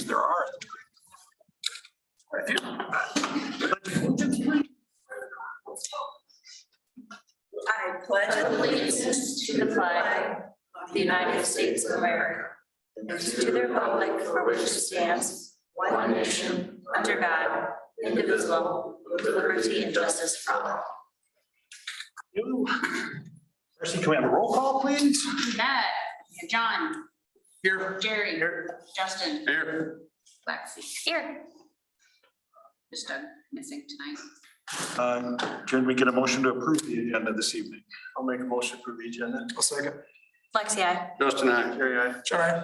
geez, there are. I pledge allegiance to the flag of the United States of America and to the republic for which it stands, one nation, under God, indivisible, with liberty and justice for all. Darcy, can we have a roll call, please? You bet. John, Here. Jerry, Here. Justin, Here. Lexi. Here. Just Doug missing tonight. Can we get a motion to approve the agenda this evening? I'll make a motion to approve the agenda. I'll second. Lexi, I. Justin, I. Jerry, I. John.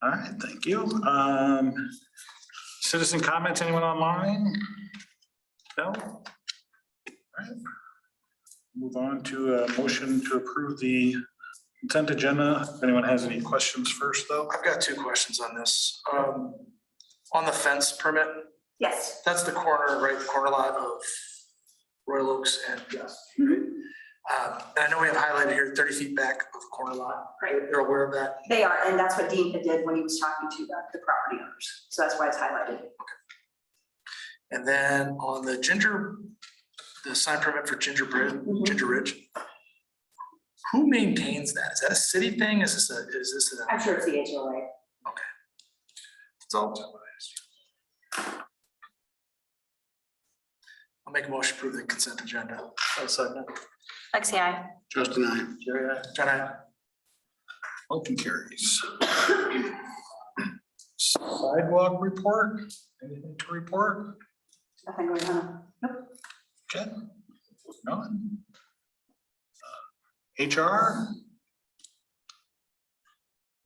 All right, thank you. Citizen comments, anyone online? No? All right. Move on to a motion to approve the consent agenda. If anyone has any questions first, though? I've got two questions on this. On the fence permit, Yes. that's the corner, right, the corner lot of Royal Oaks and. And I know we have highlighted here 30 feet back of the corner lot. Right. You're aware of that? They are, and that's what Dean did when he was talking to the property owners. So that's why it's highlighted. And then on the sign permit for Ginger Ridge. Who maintains that? Is that a city thing? Is this a? I'm sure it's the HOA. It's all. I'll make a motion to approve the consent agenda. I'll second. Lexi, I. Justin, I. Jerry, I. John, I. Motion carries. Sidewalk report, anything to report? Nothing going on. Okay. None. HR?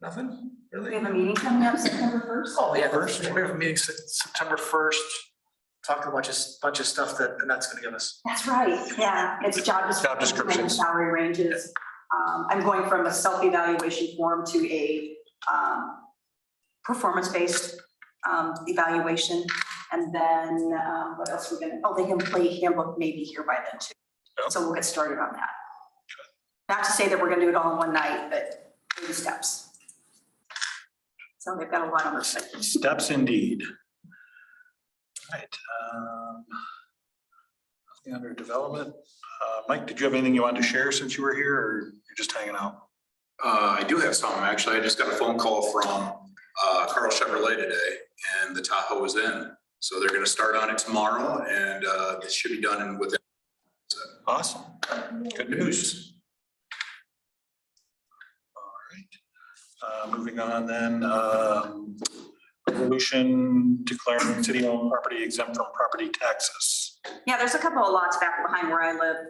Nothing, We really? have a meeting coming up September 1st. Oh, yeah, we have a meeting September 1st, talking about just bunch of stuff that Annette's gonna give us. That's right. Yeah, it's job descriptions, salary ranges. I'm going from a self-evaluation form to a performance-based evaluation. And then what else we're gonna, the employee handbook may be here by then too. So we'll get started on that. Not to say that we're gonna do it all in one night, but baby steps. So they've got a lot on their plate. Steps indeed. All right. Nothing under development. Mike, did you have anything you wanted to share since you were here, or you're just hanging out? I do have some, actually. I just got a phone call from Carl Chevrolet today, and the Tahoe is in. So they're gonna start on it tomorrow, and it should be done within. Awesome. Good news. All right. Moving on then, resolution declaring city-owned property exempt from property taxes. Yeah, there's a couple of lots back behind where I live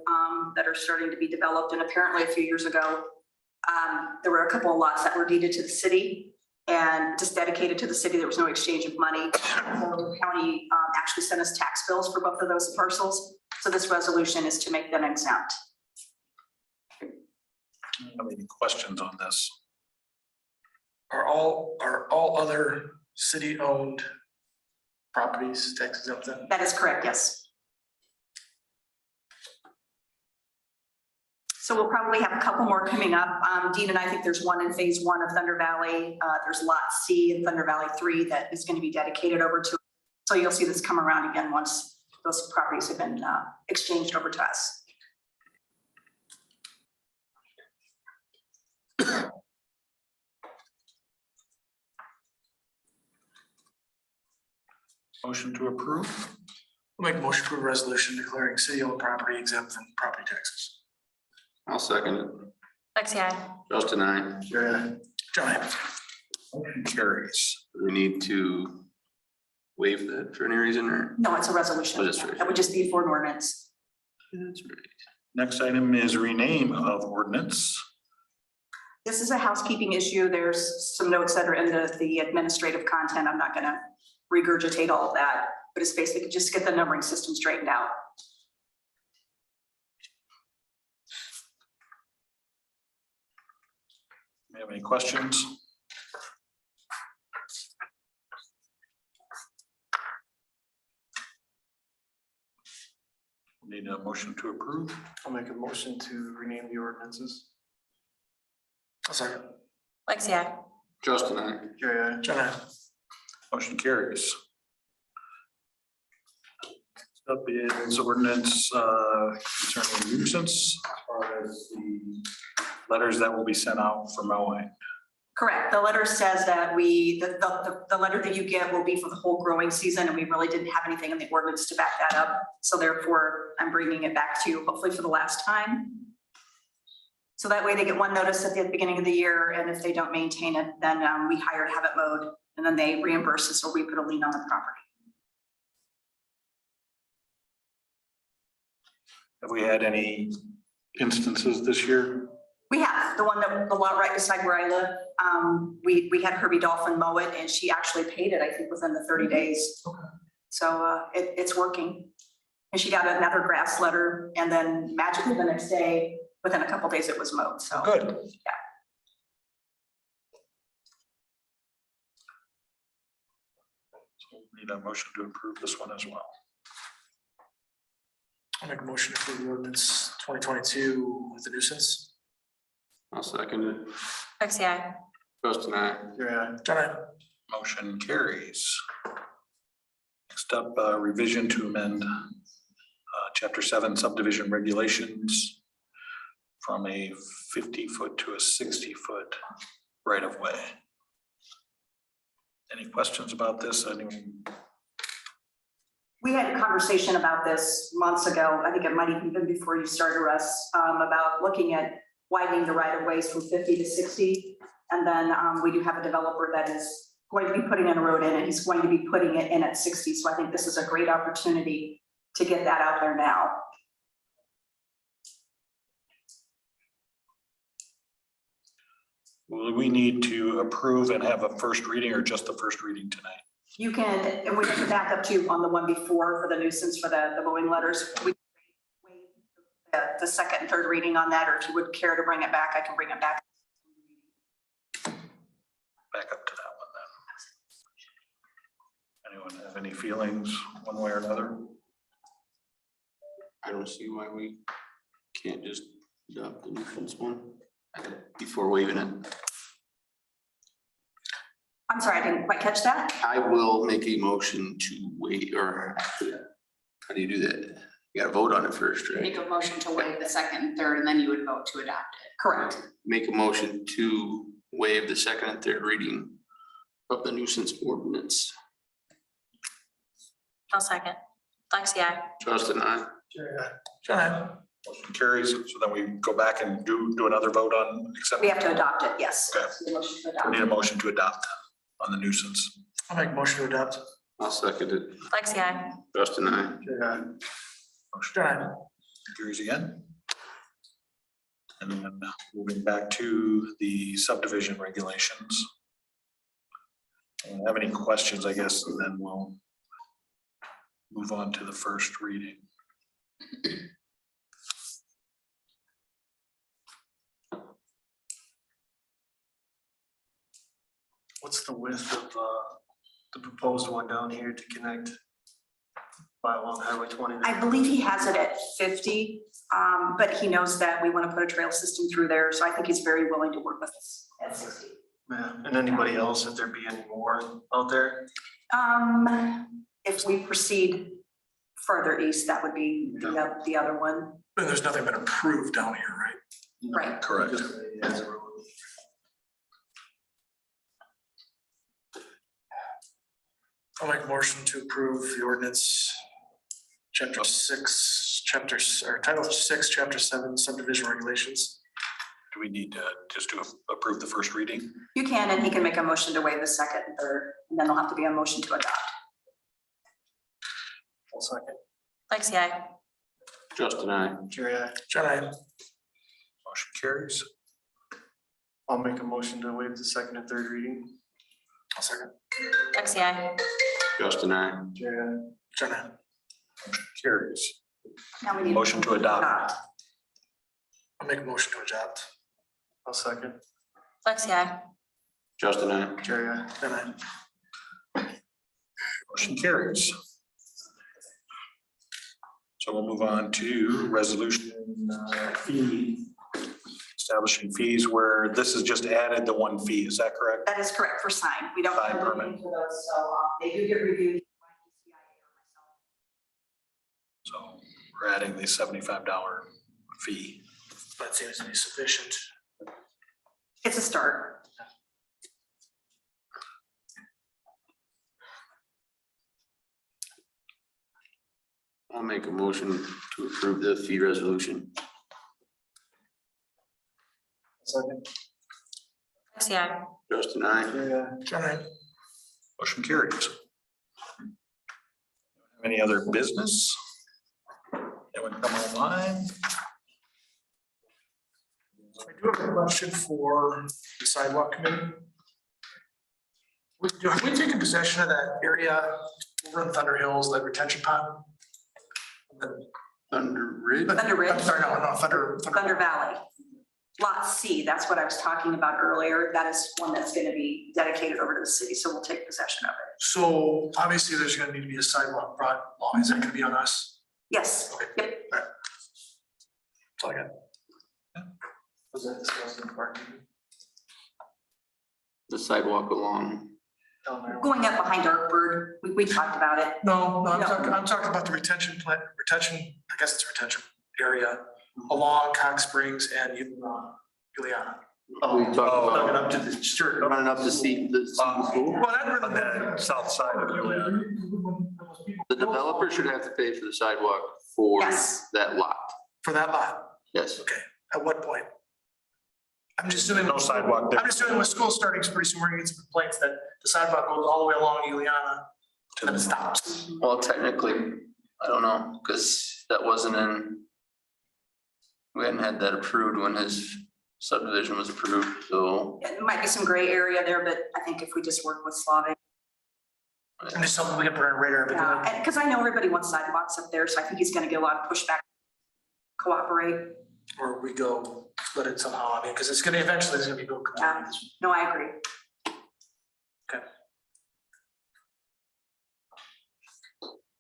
that are starting to be developed, and apparently a few years ago, there were a couple of lots that were deeded to the city and just dedicated to the city. There was no exchange of money. So the county actually sent us tax bills for both of those parcels. So this resolution is to make them exempt. Have any questions on this? Are all other city-owned properties tax exempt then? That is correct, yes. So we'll probably have a couple more coming up. Dean and I think there's one in phase 1 of Thunder Valley. There's lot C in Thunder Valley 3 that is going to be dedicated over to. So you'll see this come around again once those properties have been exchanged over to us. Motion to approve? We'll make a motion to approve a resolution declaring city-owned property exempt from property taxes. I'll second it. Lexi, I. Justin, I. Jerry, I. John, I. Motion carries. We need to waive that for any reason or? No, it's a resolution. Oh, that's right. That would just be for an ordinance. That's right. Next item is rename of ordinance. This is a housekeeping issue. There's some notes that are in the administrative content. I'm not going to regurgitate all of that, but it's basically just get the numbering system straightened out. Do you have any questions? Need a motion to approve? I'll make a motion to rename the ordinances. I'll second. Lexi, I. Justin, I. Jerry, John, I. motion carries. Up is ordinance concerning nuisance, as far as the letters that will be sent out for mowing. Correct. The letter says that the letter that you get will be for the whole growing season, and we really didn't have anything in the ordinance to back that up. So therefore, I'm bringing it back to you, hopefully for the last time. So that way they get one notice at the beginning of the year, and if they don't maintain it, then we hire to have it mowed, and then they reimburse us or we put a lien on the property. Have we had any instances this year? We have, the lot right beside where I live, we had Herbie Dolphin mow it, and she actually paid it, I think, within the 30 days. So it's working. And she got another grass letter, and then magically the next day, within a couple days, it was mowed, so. Good. Yeah. So we need a motion to approve this one as well. I'll make a motion to approve the ordinance 2022 with the nuisance. I'll second it. Lexi, I. Justin, I. John, I. Motion carries. Next up, revision to amend chapter 7 subdivision regulations from a 50-foot to a 60-foot right of way. Any questions about this? Anyone? We had a conversation about this months ago. I think it might even been before you started, Russ, about looking at widening the right of ways from 50 to 60. And then we do have a developer that is going to be putting in a road in, and he's going to be putting it in at 60. So I think this is a great opportunity to get that out there now. Will we need to approve and have a first reading, or just the first reading tonight? You can, and we have to back up to on the one before for the nuisance for the mowing letters. We waive the second and third reading on that, or if you would care to bring it back, I can bring it back. Back up to that one then. Anyone have any feelings one way or another? I don't see why we can't just adopt the nuisance one before waiving it. I'm sorry, I didn't quite catch that. I will make a motion to waive, or how do you do that? You gotta vote on it first, right? Make a motion to waive the second and third, and then you would vote to adopt it. Correct. Make a motion to waive the second and third reading of the nuisance ordinance. I'll second. Lexi, I. Justin, I. John, I. Motion carries, so then we go back and do another vote on accepting. We have to adopt it, yes. Okay. The motion to We adopt. need a motion to adopt that on the nuisance. I'll make a motion to adopt. I'll second it. Lexi, I. Justin, I. Motion John, I. carries again. And then moving back to the subdivision regulations. I don't have any questions, I guess, and then we'll move on to the first reading. What's the width of the proposed one down here to connect by along Highway 20? I believe he has it at 50, but he knows that we want to put a trail system through there, so I think he's very willing to work with us at 60. Yeah, and anybody else, if there be any more out there? If we proceed further east, that would be the other one. And there's nothing been approved down here, right? Right. Correct. Just, yeah, it's a road. I'll make a motion to approve the ordinance. Chapter 6, or Title 6, Chapter 7 subdivision regulations. Do we need to just to approve the first reading? You can, and he can make a motion to waive the second and third, and then there'll have to be a motion to adopt. One second. Lexi, I. Justin, I. Jerry, John, I. Motion carries. I'll make a motion to waive the second and third reading. I'll second. Lexi, I. Justin, I. Jerry, John, I. Motion carries. Now we need. Motion to adopt. I'll make a motion to adopt. I'll second. Lexi, I. Justin, I. Jerry, John, I. Motion carries. So we'll move on to resolution fee establishing fees where this is just added the one fee, is that correct? That is correct for sign. We don't Sign have permit. anything for those, so they do get reviewed. So we're adding the $75 fee. That seems to be sufficient. It's a start. I'll make a motion to approve the fee resolution. Second. Lexi, I. Justin, I. John, Motion carries. Any other business? Anyone come online? I do have a question for the sidewalk committee. Have we taken possession of that area over in Thunder Hills, that retention pond? Thunder Ridge. Thunder Ridge. I'm sorry, no, Thunder. Thunder Valley. Lot C, that's what I was talking about earlier. That is one that's gonna be dedicated over to the city, so we'll take possession of it. So obviously there's gonna need to be a sidewalk brought along. Is that gonna be on us? Yes, Okay. yep. That's all I got. Was that discussed in parking The sidewalk along. down there? Going up behind Darkbird, we talked about it. No, I'm No. talking about the retention, I guess it's a retention area along Cox Springs and Juliana. We talked Plug it about up to the street. running up to see the school. Well, I'd On the south side of Juliana. The developer should have to pay for the sidewalk for Yes. that lot. For that lot, Yes. okay, at what point? I'm just doing. No sidewalk there. I'm just doing with school starting pretty soon, we're gonna get some complaints that the sidewalk goes all the way along Juliana and then it stops. Well, technically, I don't know, because that wasn't in. We hadn't had that approved when his subdivision was approved, so. It might be some gray area there, but I think if we just work with Slavic. I'm just something we can put on our radar. Yeah, and because I know everybody wants sidewalks up there, so I think he's gonna get a lot of pushback. Cooperate. Or we go split it somehow, I mean, because it's gonna, eventually it's gonna be built. Yeah. No, I agree.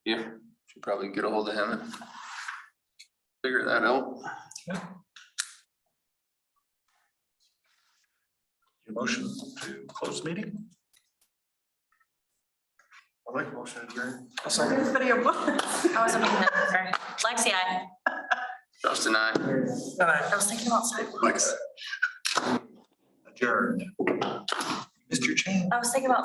Yeah, should probably get a hold of him and figure that out. Your motion to close the meeting? I like motion adjourned. Everybody, I wasn't making that, sorry. Lexi, I. Justin, I. And I, I was thinking about sidewalks. Adjourned. Mr. Chan. I was thinking about